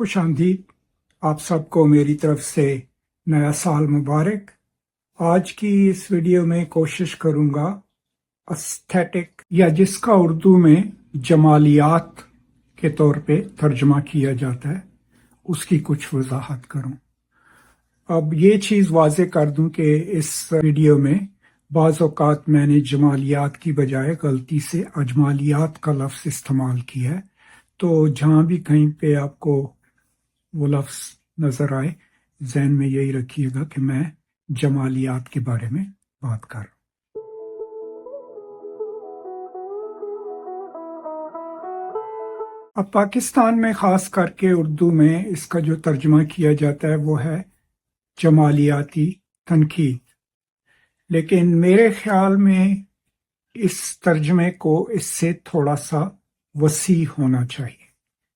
खुश आमदीद आप सबको मेरी तरफ से नया साल मुबारक। आज की इस वीडियो में कोशिश करूंगा एस्थेटिक या जिसका उर्दू में जमालियात के तौर पे तर्जमा किया जाता है उसकी कुछ वजाहत करूं। अब ये चीज़ वाज़े कर दूं कि इस वीडियो में बाज़ औक़ात मैंने जमालियात की बजाय गलती से अजमालियात का लफ्ज़ इस्तेमाल किया है, तो जहाँ भी कहीं पे आपको वो लफ्ज़ नज़र आए ज़हन में यही रखिएगा कि मैं जमालियात के बारे में बात कर रहा हूँ। अब पाकिस्तान में ख़ास करके उर्दू में इसका जो तर्जुमा किया जाता है वो है जमालियाती तनकीद, लेकिन मेरे ख्याल में इस तर्जुमे को इससे थोड़ा सा वसी होना चाहिए।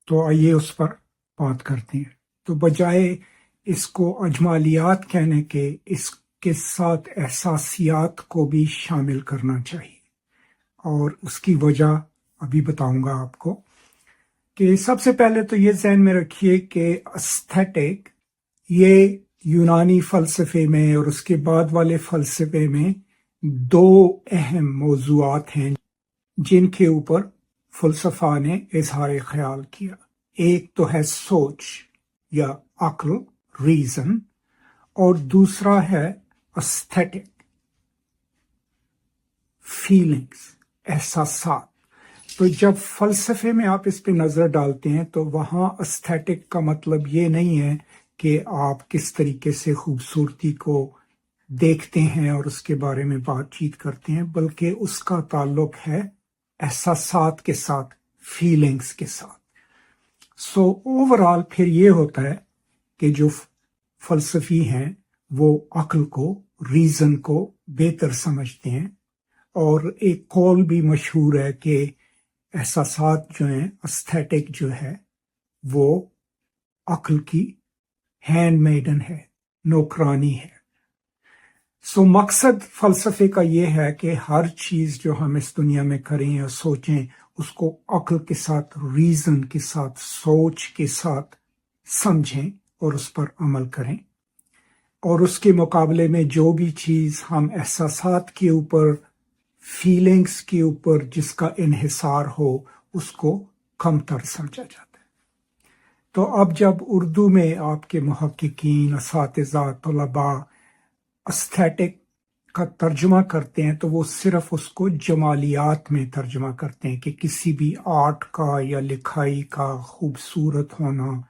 तो आइए उस पर बात करते हैं। तो बजाय इसको अजमालियात कहने के इसके साथ एहसासियात को भी शामिल करना चाहिए, और उसकी वजह अभी बताऊंगा आपको। कि सबसे पहले तो ये ज़हन में रखिए कि एस्थेटिक ये यूनानी फ़लसफ़े में और उसके बाद वाले फ़लसफ़े में दो अहम मौज़ूआत हैं जिनके ऊपर फ़लसफ़ा ने इज़हार ख़याल किया। एक तो है सोच या अक्ल, रीज़न, और दूसरा है एस्थेटिक, फीलिंग्स, एहसासात। तो जब फ़लसफ़े में आप इस पे नज़र डालते हैं तो वहाँ एस्थेटिक का मतलब ये नहीं है कि आप किस तरीके से खूबसूरती को देखते हैं और उसके बारे में बातचीत करते हैं, बल्कि उसका ताल्लुक है एहसासात के साथ, फीलिंग्स के साथ। सो ओवरऑल फिर ये होता है कि जो फ़लसफ़ी हैं वो अक्ल को, रीज़न को बेहतर समझते हैं, और एक कौल भी मशहूर है कि एहसासात जो हैं, एस्थेटिक जो है वो अक्ल की हैंडमेडन है, नौकरानी है। सो मकसद फ़लसफ़े का ये है कि हर चीज़ जो हम इस दुनिया में करें या सोचें उसको अक्ल के साथ, रीज़न के साथ, सोच के साथ समझें और उस पर अमल करें, और उसके मुकाबले में जो भी चीज़ हम एहसासात के ऊपर, फीलिंग्स के ऊपर जिसका इन्हिसार हो उसको कमतर समझा जाता है। तो अब जब उर्दू में आपके मुहक्किकीन, असातिज़ा, तलबा एस्थेटिक का तर्जुमा करते हैं तो वो सिर्फ उसको जमालियात में तर्जुमा करते हैं कि किसी भी आर्ट का या लिखाई का खूबसूरत होना,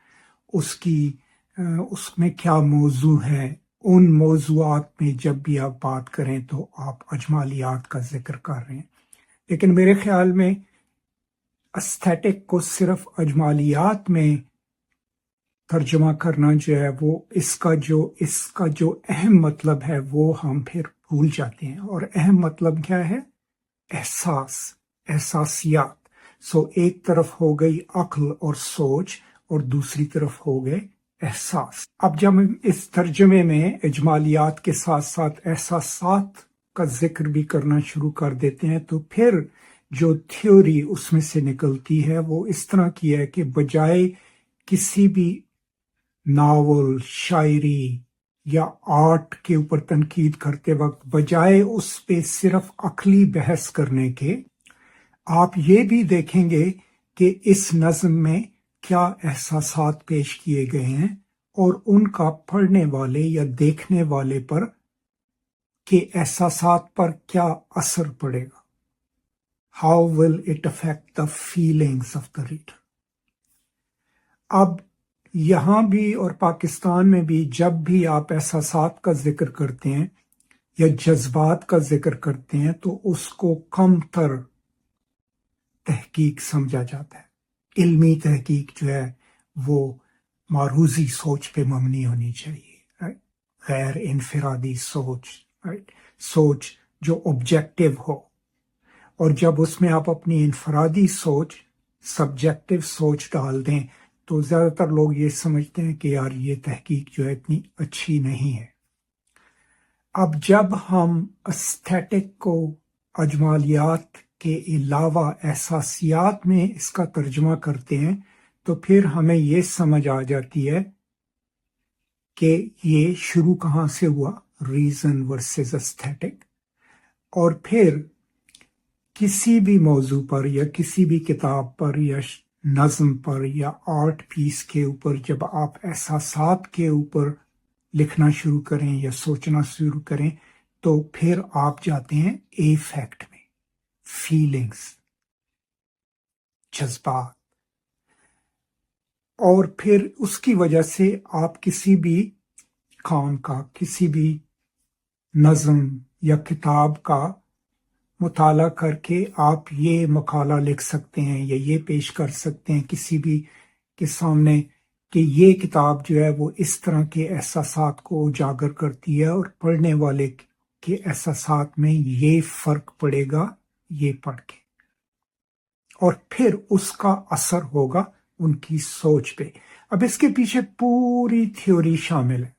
उसमें क्या मौजू है, उन मौजूआत में जब भी आप बात करें तो आप अजमालियात का जिक्र कर रहे हैं। लेकिन मेरे ख्याल में एस्थेटिक को सिर्फ अजमालियात में तर्जुमा करना जो है वो इसका जो अहम मतलब है वो हम फिर भूल जाते हैं। और अहम मतलब क्या है? एहसास, एहसासियात। सो एक तरफ हो गई अक्ल और सोच और दूसरी तरफ हो गए एहसास। अब जब हम इस तर्जुमे में इजमालियात के साथ साथ एहसासात का जिक्र भी करना शुरू कर देते हैं तो फिर जो थ्योरी उसमें से निकलती है वो इस तरह की है कि बजाय किसी भी नावल, शायरी या आर्ट के ऊपर तनकीद करते वक्त बजाय उस पे सिर्फ अक्ली बहस करने के, आप ये भी देखेंगे कि इस नज़्म में क्या एहसासात पेश किए गए हैं और उनका पढ़ने वाले या देखने वाले पर के एहसासात पर क्या असर पड़ेगा। How will it affect the feelings of the reader. अब यहाँ भी और पाकिस्तान में भी जब भी आप एहसासात का जिक्र करते हैं या जज्बात का जिक्र करते हैं तो उसको कमतर तहकीक समझा जाता है। इल्मी तहकीक जो है वो मारूजी सोच पे मबनी होनी चाहिए, राइट? गैर इनफरादी सोच, राइट? सोच जो ऑब्जेक्टिव हो, और जब उसमें आप अपनी इनफरादी सोच, सब्जेक्टिव सोच डाल दें तो ज़्यादातर लोग ये समझते हैं कि यार ये तहकीक जो है इतनी अच्छी नहीं है। अब जब हम एस्थेटिक को अजमालियात के अलावा एहसासियात में इसका तर्जुमा करते हैं تو پھر ہمیں یہ سمجھ آ جاتی ہے کہ یہ شروع کہاں سے ہوا، ریزن ورسز ایستھیٹک. اور پھر کسی بھی موضوع پر یا کسی بھی کتاب پر یا نظم پر یا آرٹ پیس کے اوپر جب آپ احساسات کے اوپر لکھنا شروع کریں یا سوچنا شروع کریں تو پھر آپ جاتے ہیں افیکٹ میں، فیلنگز، جذبات. اور پھر اس کی وجہ سے آپ کسی بھی کام کا، کسی بھی نظم یا کتاب کا مطالعہ کر کے آپ یہ مقالہ لکھ سکتے ہیں یا یہ پیش کر سکتے ہیں کسی بھی کے سامنے کہ یہ کتاب جو ہے وہ اس طرح کے احساسات کو اجاگر کرتی ہے اور پڑھنے والے کے احساسات میں یہ فرق پڑے گا یہ پڑھ کے، اور پھر اس کا اثر ہوگا ان کی سوچ پہ. اب اس کے پیچھے پوری تھیوری شامل ہے.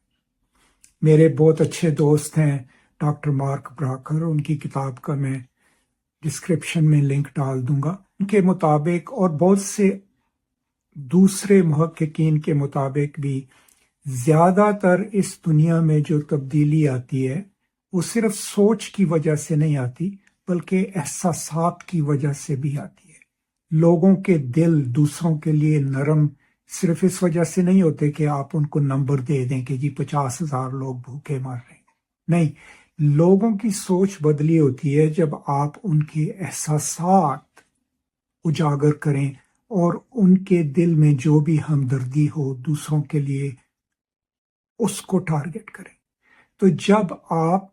میرے بہت اچھے دوست ہیں ڈاکٹر مارک براکر، ان کی کتاب کا میں ڈسکرپشن میں لنک ڈال دوں گا. ان کے مطابق اور بہت سے دوسرے محققین کے مطابق بھی زیادہ تر اس دنیا میں جو تبدیلی آتی ہے وہ صرف سوچ کی وجہ سے نہیں آتی بلکہ احساسات کی وجہ سے بھی آتی ہے. لوگوں کے دل دوسروں کے لیے نرم صرف اس وجہ سے نہیں ہوتے کہ آپ ان کو نمبر دے دیں کہ جی 50,000 لوگ بھوکے مر رہے ہیں. نہیں، لوگوں کی سوچ بدلی ہوتی ہے جب آپ ان کے احساسات اجاگر کریں اور ان کے دل میں جو بھی ہمدردی ہو دوسروں کے لیے اس کو ٹارگٹ کریں. تو جب آپ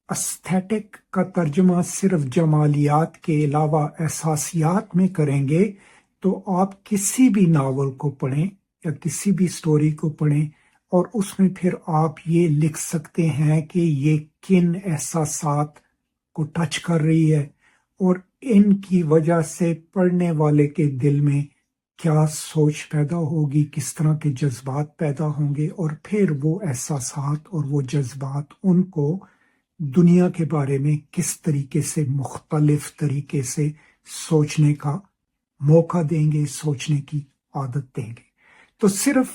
ایستھیٹک کا ترجمہ صرف جمالیات کے علاوہ احساسیات میں کریں گے تو آپ کسی بھی ناول کو پڑھیں یا کسی بھی سٹوری کو پڑھیں اور اس میں پھر آپ یہ لکھ سکتے ہیں کہ یہ کن احساسات کو ٹچ کر رہی ہے اور ان کی وجہ سے پڑھنے والے کے دل میں کیا سوچ پیدا ہوگی، کس طرح کے جذبات پیدا ہوں گے، اور پھر وہ احساسات اور وہ جذبات ان کو دنیا کے بارے میں کس طریقے سے مختلف طریقے سے سوچنے کا موقع دیں گے، سوچنے کی عادت دیں گے. تو صرف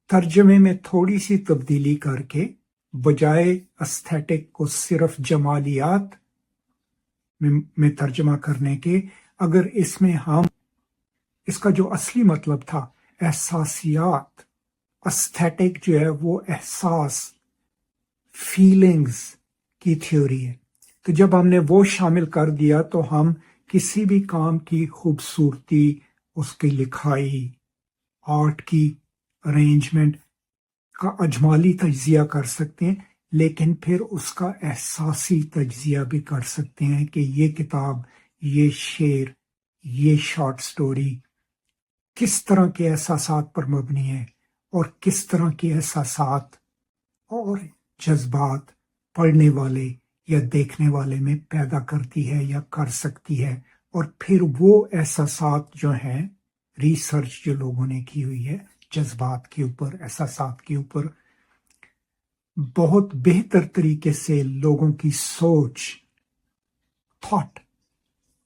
ترجمے میں تھوڑی سی تبدیلی کر کے بجائے ایستھیٹک کو صرف جمالیات میں ترجمہ کرنے کے، اگر اس میں ہم اس کا جو اصلی مطلب تھا احساسیات، ایستھیٹک جو ہے وہ احساس، فیلنگز کی تھیوری ہے، تو جب ہم نے وہ شامل کر دیا تو ہم کسی بھی کام کی خوبصورتی، اس کی لکھائی، آرٹ کی ارینجمنٹ کا اجمالی تجزیہ کر سکتے ہیں، لیکن پھر اس کا احساسی تجزیہ بھی کر سکتے ہیں کہ یہ کتاب، یہ شعر، یہ شارٹ سٹوری کس طرح کے احساسات پر مبنی ہے اور کس طرح کے احساسات اور جذبات پڑھنے والے یا دیکھنے والے میں پیدا کرتی ہے یا کر سکتی ہے. اور پھر وہ احساسات جو ہیں، ریسرچ جو لوگوں نے کی ہوئی ہے جذبات کے اوپر، احساسات کے اوپر، بہت بہتر طریقے سے لوگوں کی سوچ، تھاٹ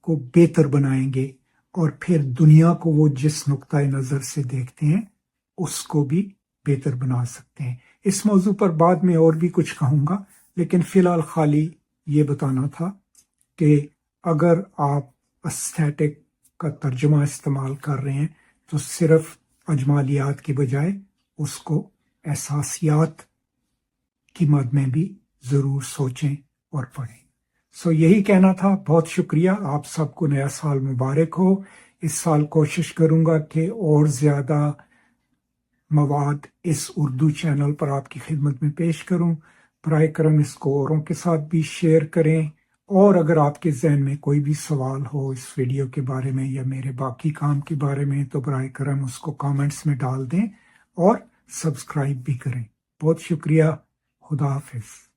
کو بہتر بنائیں گے اور پھر دنیا کو وہ جس نقطۂ نظر سے دیکھتے ہیں اس کو بھی بہتر بنا سکتے ہیں. اس موضوع پر بعد میں اور بھی کچھ کہوں گا، لیکن فی الحال خالی یہ بتانا تھا کہ اگر آپ ایستھیٹک کا ترجمہ استعمال کر رہے ہیں تو صرف اجمالیات کی بجائے اس کو احساسیات کی مد میں بھی ضرور سوچیں اور پڑھیں. یہی کہنا تھا. بہت شکریہ. آپ سب کو نیا سال مبارک ہو. اس سال کوشش کروں گا کہ اور زیادہ مواد اس اردو چینل پر آپ کی خدمت میں پیش کروں. برائے کرم اس کو اوروں کے ساتھ بھی شیئر کریں، اور اگر آپ کے ذہن میں کوئی بھی سوال ہو اس ویڈیو کے بارے میں یا میرے باقی کام کے بارے میں تو برائے کرم اس کو کامنٹس میں ڈال دیں اور سبسکرائب بھی کریں. بہت شکریہ. خدا حافظ.